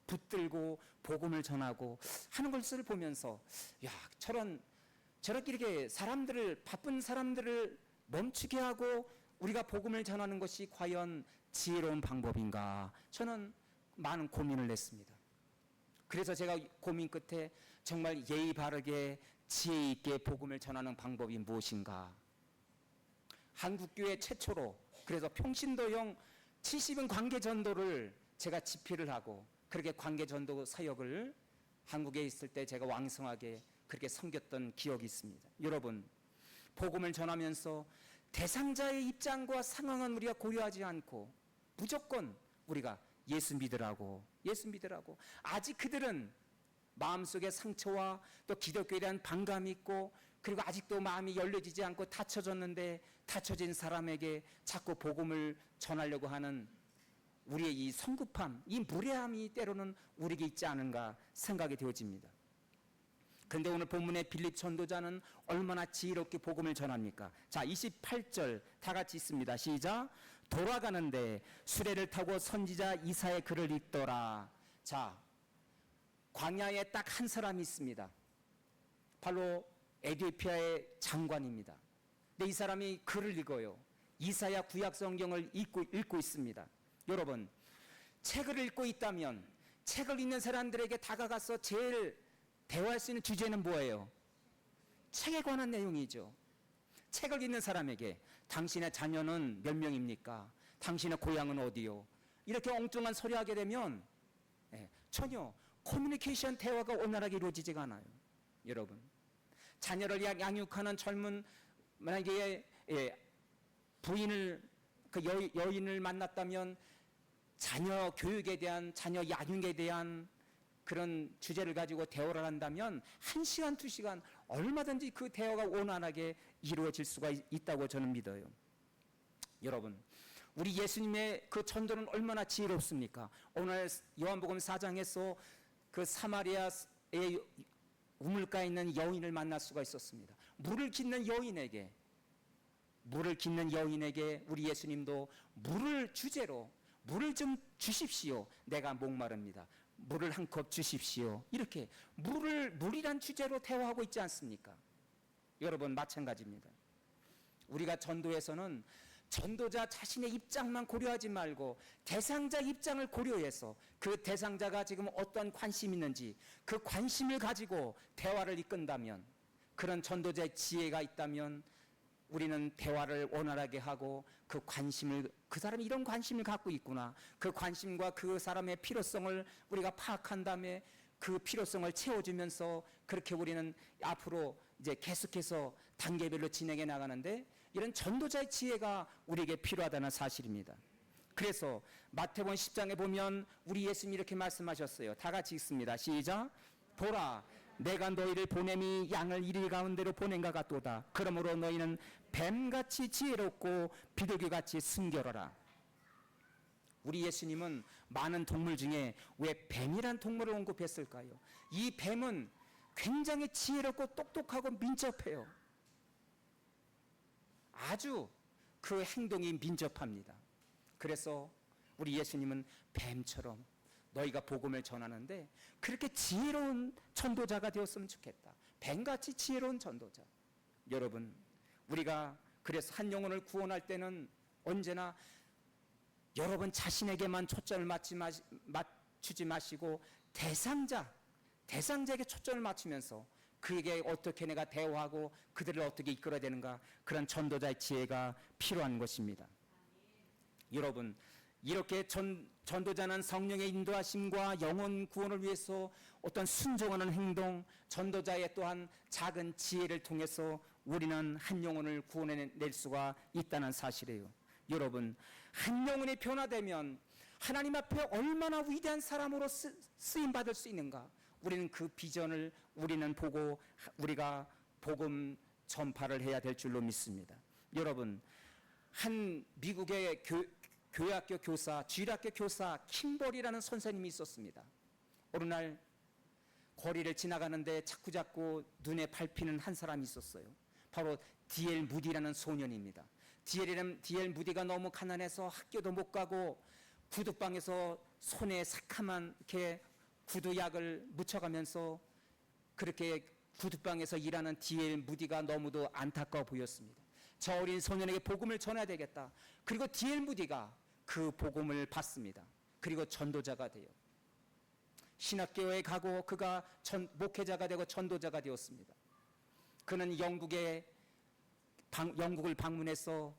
붙들고 복음을 전하고 하는 것을 보면서, 야, 저렇게 이렇게 바쁜 사람들을 멈추게 하고 우리가 복음을 전하는 것이 과연 지혜로운 방법인가? 저는 많은 고민을 했습니다. 그래서 제가 고민 끝에 정말 예의 바르게 지혜 있게 복음을 전하는 방법이 무엇인가? 한국교회 최초로 그래서 평신도형 70인 관계전도를 제가 집필을 하고 그렇게 관계전도 사역을 한국에 있을 때 제가 왕성하게 그렇게 섬겼던 기억이 있습니다. 여러분, 복음을 전하면서 대상자의 입장과 상황은 우리가 고려하지 않고 무조건 우리가 예수 믿으라고 아직 그들은 마음속에 상처와 또 기독교에 대한 반감이 있고 그리고 아직도 마음이 열려지지 않고 닫혀졌는데 닫혀진 사람에게 자꾸 복음을 전하려고 하는 우리의 이 성급함, 이 무례함이 때로는 우리에게 있지 않은가 생각이 되어집니다. 그런데 오늘 본문의 빌립 전도자는 얼마나 지혜롭게 복음을 전합니까? 자, 28절 다 같이 있습니다. 시작. 돌아가는데 수레를 타고 선지자 이사의 글을 읽더라. 자, 광야에 딱 한 사람이 있습니다. 바로 에디오피아의 장관입니다. 근데 이 사람이 글을 읽어요. 이사야 구약 성경을 읽고 있습니다. 여러분, 책을 읽고 있다면 책을 읽는 사람들에게 다가가서 제일 대화할 수 있는 주제는 뭐예요? 책에 관한 내용이죠. 책을 읽는 사람에게 당신의 자녀는 몇 명입니까? 당신의 고향은 어디요? 이렇게 엉뚱한 소리 하게 되면 전혀 커뮤니케이션 대화가 원활하게 이루어지지가 않아요. 여러분, 자녀를 양육하는 젊은 만약에 부인을 그 여인을 만났다면 자녀 교육에 대한 자녀 양육에 대한 그런 주제를 가지고 대화를 한다면 1시간, 2시간 얼마든지 그 대화가 원활하게 이루어질 수가 있다고 저는 믿어요. 여러분, 우리 예수님의 그 전도는 얼마나 지혜롭습니까? 오늘 요한복음 4장에서 그 사마리아의 우물가에 있는 여인을 만날 수가 있었습니다. 물을 깃는 여인에게 우리 예수님도 물을 주제로 물을 좀 주십시오. 내가 목마릅니다. 물을 한 컵 주십시오. 이렇게 물이란 주제로 대화하고 있지 않습니까? 여러분, 마찬가지입니다. 우리가 전도에서는 전도자 자신의 입장만 고려하지 말고 대상자 입장을 고려해서 그 대상자가 지금 어떤 관심이 있는지 그 관심을 가지고 대화를 이끈다면, 그런 전도자의 지혜가 있다면 우리는 대화를 원활하게 하고 그 사람이 이런 관심을 갖고 있구나, 그 관심과 그 사람의 필요성을 우리가 파악한 다음에 그 필요성을 채워주면서 그렇게 우리는 앞으로 이제 계속해서 단계별로 진행해 나가는데, 이런 전도자의 지혜가 우리에게 필요하다는 사실입니다. 그래서 마태복음 10장에 보면 우리 예수님이 이렇게 말씀하셨어요. 다 같이 읽습니다. 시작. 보라, 내가 너희를 보냄이 양을 이리 가운데로 보낸가 같도다. 그러므로 너희는 뱀같이 지혜롭고 비둘기같이 순결하라. 우리 예수님은 많은 동물 중에 왜 뱀이란 동물을 언급했을까요? 이 뱀은 굉장히 지혜롭고 똑똑하고 민첩해요. 아주 그 행동이 민첩합니다. 그래서 우리 예수님은 뱀처럼 너희가 복음을 전하는데 그렇게 지혜로운 전도자가 되었으면 좋겠다. 뱀같이 지혜로운 전도자. 여러분, 우리가 그래서 한 영혼을 구원할 때는 언제나 여러분 자신에게만 초점을 맞추지 마시고 대상자에게 초점을 맞추면서 그에게 어떻게 내가 대화하고 그들을 어떻게 이끌어야 되는가, 그런 전도자의 지혜가 필요한 것입니다. 여러분, 이렇게 전도자는 성령의 인도하심과 영혼 구원을 위해서 어떤 순종하는 행동, 전도자의 또한 작은 지혜를 통해서 우리는 한 영혼을 구원해낼 수가 있다는 사실이에요. 여러분, 한 영혼이 변화되면 하나님 앞에 얼마나 위대한 사람으로 쓰임받을 수 있는가, 우리는 그 비전을 우리는 보고 우리가 복음 전파를 해야 될 줄로 믿습니다. 여러분, 한 미국의 교회학교 교사, 주일학교 교사 킴벌이라는 선생님이 있었습니다. 어느 날 거리를 지나가는데 자꾸자꾸 눈에 밟히는 한 사람이 있었어요. 바로 D.L. 무디라는 소년입니다. D.L. 무디가 너무 가난해서 학교도 못 가고 구두방에서 손에 새카맣게 구두약을 묻혀가면서 그렇게 구두방에서 일하는 D.L. 무디가 너무도 안타까워 보였습니다. 저 어린 소년에게 복음을 전해야 되겠다. 그리고 D.L. 무디가 그 복음을 받습니다. 그리고 전도자가 돼요. 신학교에 가고 그가 목회자가 되고 전도자가 되었습니다. 그는 영국을 방문해서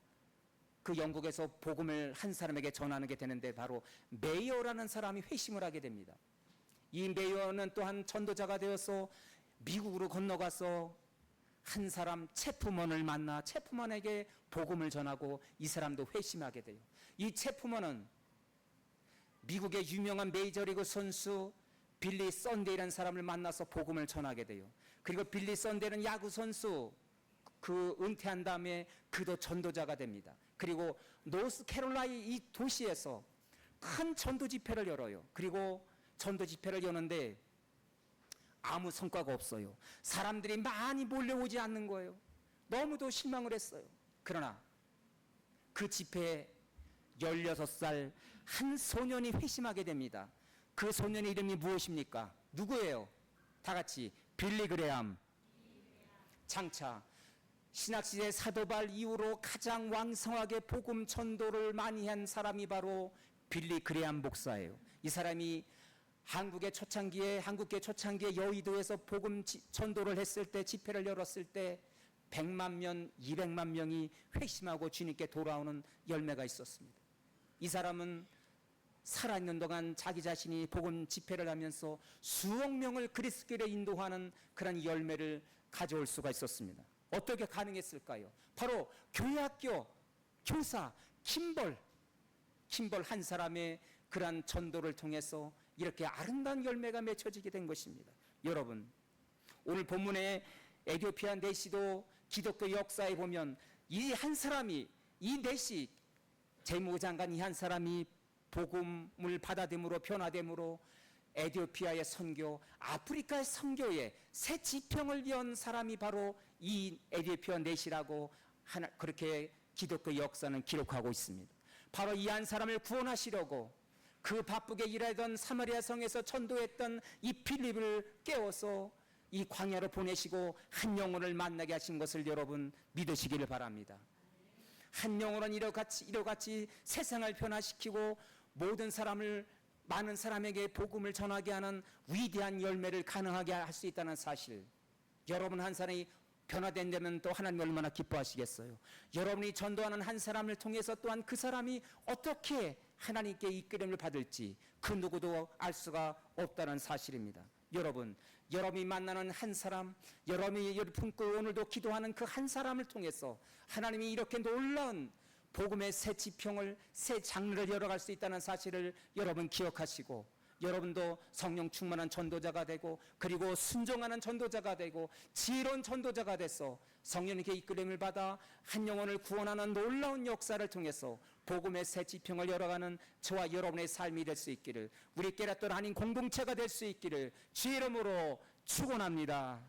그 영국에서 복음을 한 사람에게 전하는 게 되는데, 바로 메이어라는 사람이 회심을 하게 됩니다. 이 메이어는 또한 전도자가 되어서 미국으로 건너가서 한 사람 체프먼을 만나 체프먼에게 복음을 전하고 이 사람도 회심하게 돼요. 이 체프먼은 미국의 유명한 메이저리그 선수 빌리 썬데이라는 사람을 만나서 복음을 전하게 돼요. 그리고 빌리 썬데이는 야구 선수 그 은퇴한 다음에 그도 전도자가 됩니다. 그리고 노스캐롤라이 이 도시에서 큰 전도 집회를 열어요. 그리고 전도 집회를 여는데 아무 성과가 없어요. 사람들이 많이 몰려오지 않는 거예요. 너무도 실망을 했어요. 그러나 그 집회에 16살 한 소년이 회심하게 됩니다. 그 소년의 이름이 무엇입니까? 누구예요? 다 같이 빌리 그레암. 장차 신학시대 사도발 이후로 가장 왕성하게 복음 전도를 많이 한 사람이 바로 빌리 그레암 목사예요. 이 사람이 한국계 초창기에 여의도에서 복음 전도를 했을 때, 집회를 열었을 때 100만 명, 200만 명이 회심하고 주님께 돌아오는 열매가 있었습니다. 이 사람은 살아있는 동안 자기 자신이 복음 집회를 하면서 수억 명을 그리스도로 인도하는 그런 열매를 가져올 수가 있었습니다. 어떻게 가능했을까요? 바로 교회학교 교사 김벌 한 사람의 그러한 전도를 통해서 이렇게 아름다운 열매가 맺혀지게 된 것입니다. 여러분, 오늘 본문의 에티오피아 내시도 기독교 역사에 보면 이 한 사람이, 이 내시 재무장관 이 한 사람이 복음을 받아됨으로 변화됨으로 에티오피아의 선교, 아프리카의 선교에 새 지평을 연 사람이 바로 이 에티오피아 내시라고 그렇게 기독교 역사는 기록하고 있습니다. 바로 이 한 사람을 구원하시려고 그 바쁘게 일하던 사마리아 성에서 전도했던 이 빌립을 깨워서 이 광야로 보내시고 한 영혼을 만나게 하신 것을 여러분 믿으시기를 바랍니다. 한 영혼은 이러같이 세상을 변화시키고 모든 사람을, 많은 사람에게 복음을 전하게 하는 위대한 열매를 가능하게 할 수 있다는 사실, 여러분 한 사람이 변화된다면 또 하나님 얼마나 기뻐하시겠어요. 여러분이 전도하는 한 사람을 통해서 또한 그 사람이 어떻게 하나님께 이끌림을 받을지 그 누구도 알 수가 없다는 사실입니다. 여러분, 여러분이 만나는 한 사람, 여러분이 품고 오늘도 기도하는 그 한 사람을 통해서 하나님이 이렇게 놀라운 복음의 새 지평을, 새 장르를 열어갈 수 있다는 사실을 여러분 기억하시고, 여러분도 성령 충만한 전도자가 되고, 그리고 순종하는 전도자가 되고, 지혜로운 전도자가 돼서 성령님께 이끌림을 받아 한 영혼을 구원하는 놀라운 역사를 통해서 복음의 새 지평을 열어가는 저와 여러분의 삶이 될 수 있기를, 우리 깨닫던 한인 공동체가 될 수 있기를 주의 이름으로 축원합니다.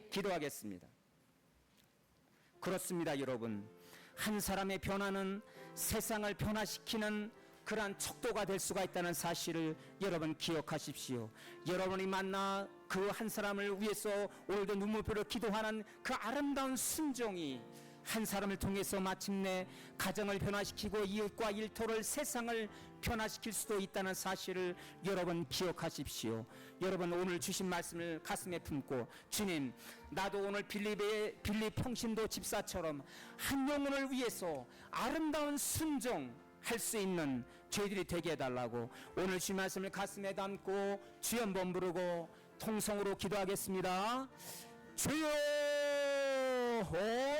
기도하겠습니다. 그렇습니다, 여러분. 한 사람의 변화는 세상을 변화시키는 그러한 척도가 될 수가 있다는 사실을 여러분 기억하십시오. 여러분이 만나 그 한 사람을 위해서 오늘도 눈물표로 기도하는 그 아름다운 순종이 한 사람을 통해서 마침내 가정을 변화시키고 이웃과 일터를, 세상을 변화시킬 수도 있다는 사실을 여러분 기억하십시오. 여러분 오늘 주신 말씀을 가슴에 품고, 주님, 나도 오늘 빌립 평신도 집사처럼 한 영혼을 위해서 아름다운 순종 할 수 있는 저희들이 되게 해달라고 오늘 주신 말씀을 가슴에 담고 주여 한번 부르고 통성으로 기도하겠습니다. 주여,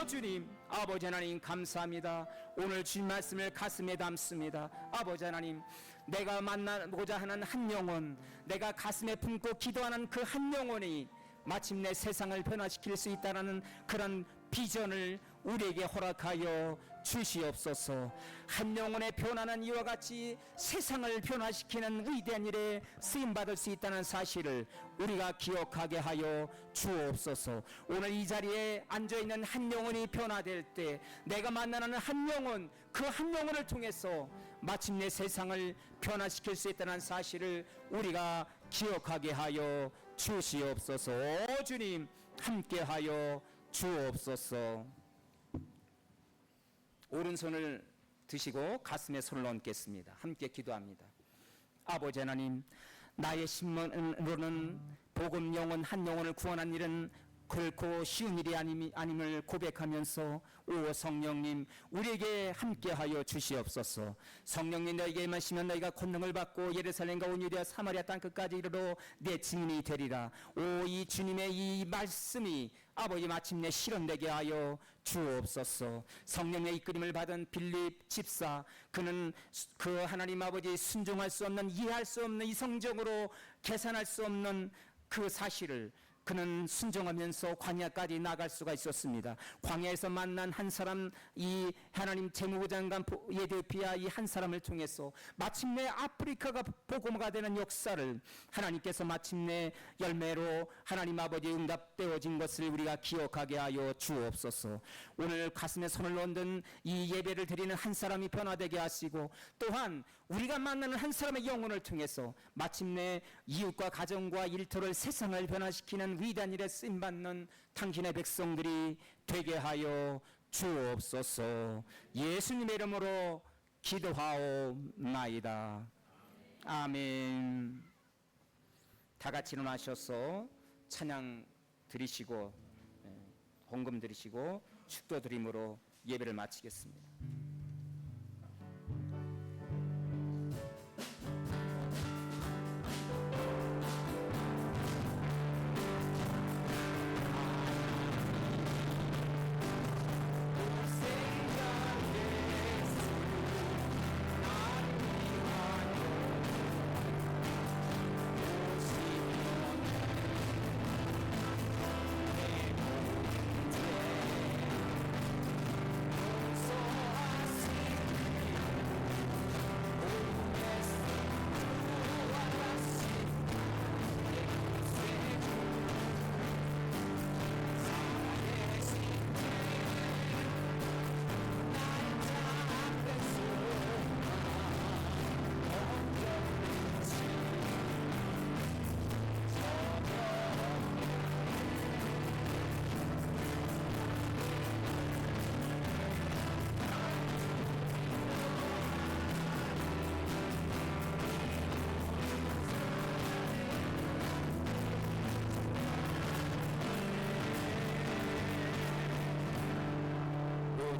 오 주님, 아버지 하나님 감사합니다. 오늘 주신 말씀을 가슴에 담습니다. 아버지 하나님, 내가 만나고자 하는 한 영혼, 내가 가슴에 품고 기도하는 그 한 영혼이 마침내 세상을 변화시킬 수 있다는 그런 비전을 우리에게 허락하여 주시옵소서. 한 영혼의 변화는 이와 같이 세상을 변화시키는 위대한 일에 쓰임받을 수 있다는 사실을 우리가 기억하게 하여 주옵소서. 오늘 이 자리에 앉아있는 한 영혼이 변화될 때 내가 만나는 한 영혼, 그 한 영혼을 통해서 마침내 세상을 변화시킬 수 있다는 사실을 우리가 기억하게 하여 주시옵소서. 오 주님, 함께하여 주옵소서. 오른손을 드시고 가슴에 손을 얹겠습니다. 함께 기도합니다. 아버지 하나님, 나의 신문으로는 복음 영혼 한 영혼을 구원한 일은 결코 쉬운 일이 아님을 고백하면서 오 성령님 우리에게 함께하여 주시옵소서. 성령님 너에게 임하시면 너희가 권능을 받고 예루살렘과 온 유대와 사마리아 땅끝까지 이르러 내 증인이 되리라. 오 이 주님의 이 말씀이 아버지 마침내 실현되게 하여 주옵소서. 성령의 이끌림을 받은 빌립 집사, 그는 그 하나님 아버지 순종할 수 없는, 이해할 수 없는, 이성적으로 계산할 수 없는 그 사실을 그는 순종하면서 광야까지 나갈 수가 있었습니다. 광야에서 만난 한 사람, 이 하나님 재무부 장관 에디오피아 이 한 사람을 통해서 마침내 아프리카가 복음화가 되는 역사를 하나님께서 마침내 열매로 하나님 아버지 응답되어진 것을 우리가 기억하게 하여 주옵소서. 오늘 가슴에 손을 얹은 이 예배를 드리는 한 사람이 변화되게 하시고, 또한 우리가 만나는 한 사람의 영혼을 통해서 마침내 이웃과 가정과 일터를, 세상을 변화시키는 위대한 일에 쓰임받는 당신의 백성들이 되게 하여 주옵소서. 예수님의 이름으로 기도하옵나이다. 아멘. 다 같이 일어나셔서 찬양 드리시고 헌금 드리시고 축도 드림으로 예배를 마치겠습니다.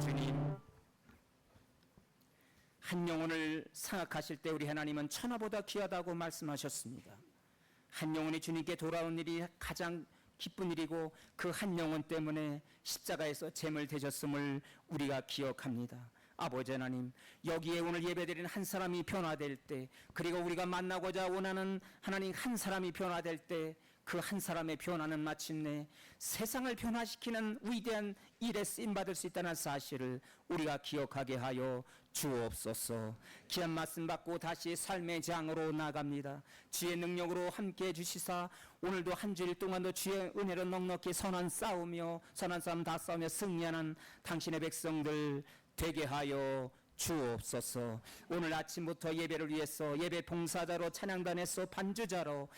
주님, 한 영혼을 생각하실 때 우리 하나님은 천하보다 귀하다고 말씀하셨습니다. 한 영혼이 주님께 돌아온 일이 가장 기쁜 일이고, 그 한 영혼 때문에 십자가에서 잼을 되셨음을 우리가 기억합니다. 아버지 하나님, 여기에 오늘 예배드리는 한 사람이 변화될 때, 그리고 우리가 만나고자 원하는 하나님 한 사람이 변화될 때, 그 한 사람의 변화는 마침내 세상을 변화시키는 위대한 일에 쓰임받을 수 있다는 사실을 우리가 기억하게 하여 주옵소서. 귀한 말씀 받고 다시 삶의 장으로 나갑니다. 주의 능력으로 함께해 주시사 오늘도 한 주일 동안도 주의 은혜로 넉넉히 선한 싸움 다 싸우며 승리하는 당신의 백성들 되게 하여 주옵소서. 오늘 아침부터 예배를 위해서 예배 봉사자로, 찬양단에서 반주자로,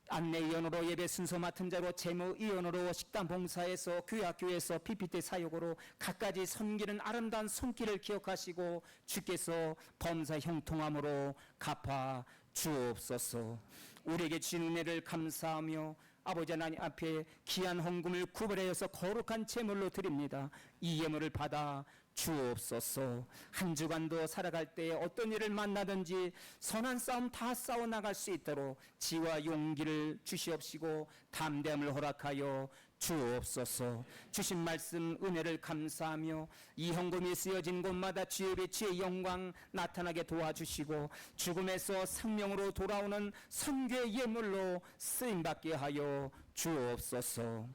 안내위원으로, 예배 순서 맡은 자로, 재무위원으로, 식당 봉사에서, 교회학교에서 PPT 사역으로 갖가지 섬기는 아름다운 손길을 기억하시고 주께서 범사 형통함으로 갚아 주옵소서. 우리에게 주신 은혜를 감사하며 아버지 하나님 앞에 귀한 헌금을 구별하여서 거룩한 제물로 드립니다. 이 예물을 받아 주옵소서. 한 주간도 살아갈 때 어떤 일을 만나든지 선한 싸움 다 싸워 나갈 수 있도록 지혜와 용기를 주시옵시고 담대함을 허락하여 주옵소서. 주신 말씀 은혜를 감사하며 이 헌금이 쓰여진 곳마다 주의 빛의 영광 나타나게 도와주시고 죽음에서 생명으로 돌아오는 선교의 예물로 쓰임받게 하여 주옵소서.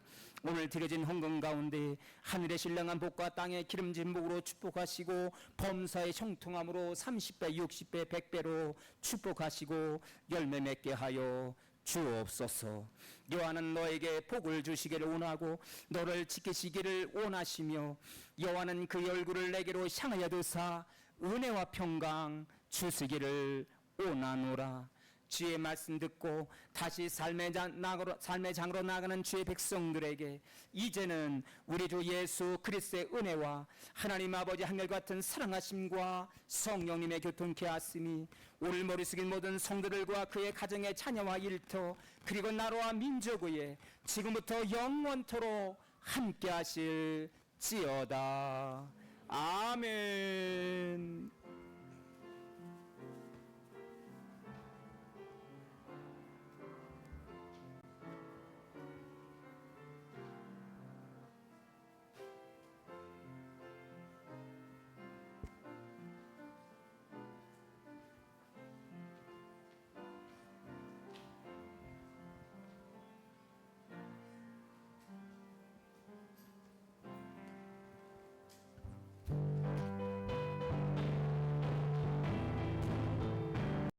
오늘 드려진 헌금 가운데 하늘의 신령한 복과 땅의 기름진 복으로 축복하시고 범사의 형통함으로 30배, 60배, 100배로 축복하시고 열매 맺게 하여 주옵소서. 여호와는 너에게 복을 주시기를 원하고 너를 지키시기를 원하시며 여호와는 그의 얼굴을 내게로 향하여 드사 은혜와 평강 주시기를 원하노라. 주의 말씀 듣고 다시 삶의 장으로 나가는 주의 백성들에게 이제는 우리 주 예수 그리스도의 은혜와 하나님 아버지 한결같은 사랑하심과 성령님의 교통케 하심이 오늘 머리 숙인 모든 성도들과 그의 가정의 자녀와 일터 그리고 나라와 민족 위에 지금부터 영원토록 함께 하실지어다. 아멘.